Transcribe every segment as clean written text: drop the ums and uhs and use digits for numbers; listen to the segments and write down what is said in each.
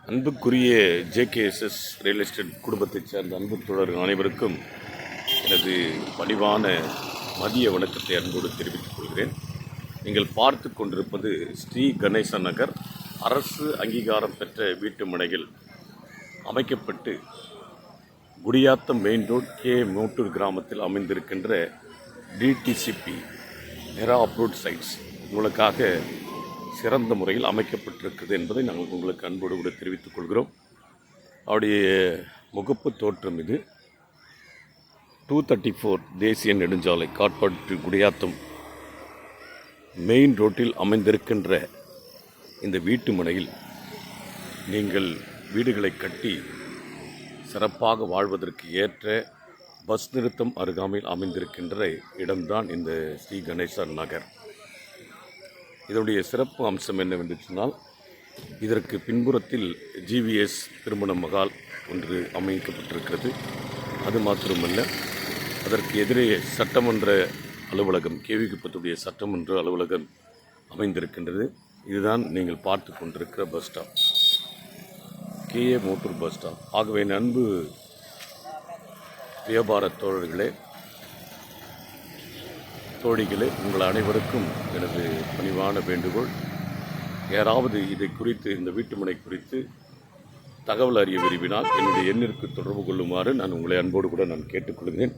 அன்புக்குரிய ஜேகேஎஸ்எஸ் real estate குடும்பத்தைச் சேர்ந்த அன்பு தோழர்கள் அனைவருக்கும் எனது பணிவான மதிய வணக்கத்தை அன்போடு தெரிவித்துக் கொள்கிறேன். நீங்கள் பார்த்து கொண்டிருப்பது ஸ்ரீ கணேச நகர் அரசு அங்கீகாரம் பெற்ற வீட்டு மனைகள் அமைக்கப்பட்டு Gudiyatham main road K Mottur கிராமத்தில் அமைந்திருக்கின்ற டிடிசிபி நெரா அப்ரூவ்ட் சைட்ஸ் உங்களுக்காக சிறந்த முறையில் அமைக்கப்பட்டிருக்கிறது என்பதை நாங்கள் உங்களுக்கு அன்போடு கூட தெரிவித்துக் கொள்கிறோம். அவருடைய முகப்பு தோற்றம் இது. 234 தேசிய நெடுஞ்சாலை காட்பாடி குடியாத்தம் மெயின் ரோட்டில் அமைந்திருக்கின்ற இந்த வீட்டு மனையில் நீங்கள் வீடுகளை கட்டி சிறப்பாக வாழ்வதற்கு ஏற்ற பஸ் நிறுத்தம் அருகாமையில் அமைந்திருக்கின்ற இடம்தான் இந்த ஸ்ரீ கணேச நகர். இதனுடைய சிறப்பு அம்சம் என்னவென்று சொன்னால், இதற்கு பின்புறத்தில் ஜிவிஎஸ் திருமண மகால் ஒன்று அமைக்கப்பட்டிருக்கிறது. அது மாத்திரமல்ல, அதற்கு எதிரே சட்டமன்ற அலுவலகம் கேவிகுப்பத்துடைய சட்டமன்ற அலுவலகம் அமைந்திருக்கின்றது. இதுதான் நீங்கள் பார்த்து கொண்டிருக்கிற bus stop, K A Mottur bus stop. ஆகவே அன்பு வியாபார தோழிகளே, உங்கள் அனைவருக்கும் எனது பணிவான வேண்டுகோள், யாராவது இதை குறித்து, இந்த வீட்டுமனை குறித்து தகவல் அறிய விரும்பினால் என்னுடைய எண்ணிற்கு தொடர்பு கொள்ளுமாறு நான் உங்களை அன்போடு கூட நான் கேட்டுக்கொள்கிறேன்.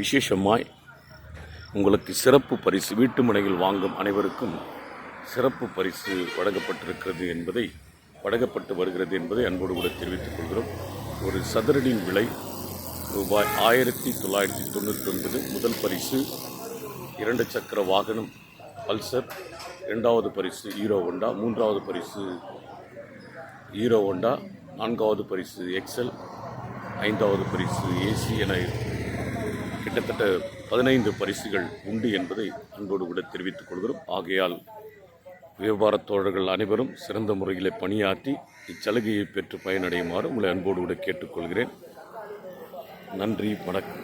விசேஷமாய் உங்களுக்கு சிறப்பு பரிசு, வீட்டுமனைகள் வாங்கும் அனைவருக்கும் சிறப்பு பரிசு வழங்கப்பட்டு வருகிறது என்பதை அன்போடு கூட தெரிவித்துக் கொள்கிறோம். ஒரு சதுரடியின் விலை ரூபாய் 1999. முதல் பரிசு 2 சக்கர வாகனம் பல்சர், 2வது பரிசு ஹீரோ ஹோண்டா, 3வது பரிசு ஹீரோ ஹோண்டா, 4வது பரிசு எக்ஸல், 5வது பரிசு ஏசி என கிட்டத்தட்ட 15 பரிசுகள் உண்டு என்பதை அன்போடு கூட தெரிவித்துக் கொள்கிறோம். ஆகையால் வியாபாரத் தோழர்கள் அனைவரும் சிறந்த முறையில் பணியாற்றி இச்சலுகையை பெற்று பயனடையுமாறு உங்களை அன்போடு கூட கேட்டுக்கொள்கிறேன். நன்றி, வணக்கம்.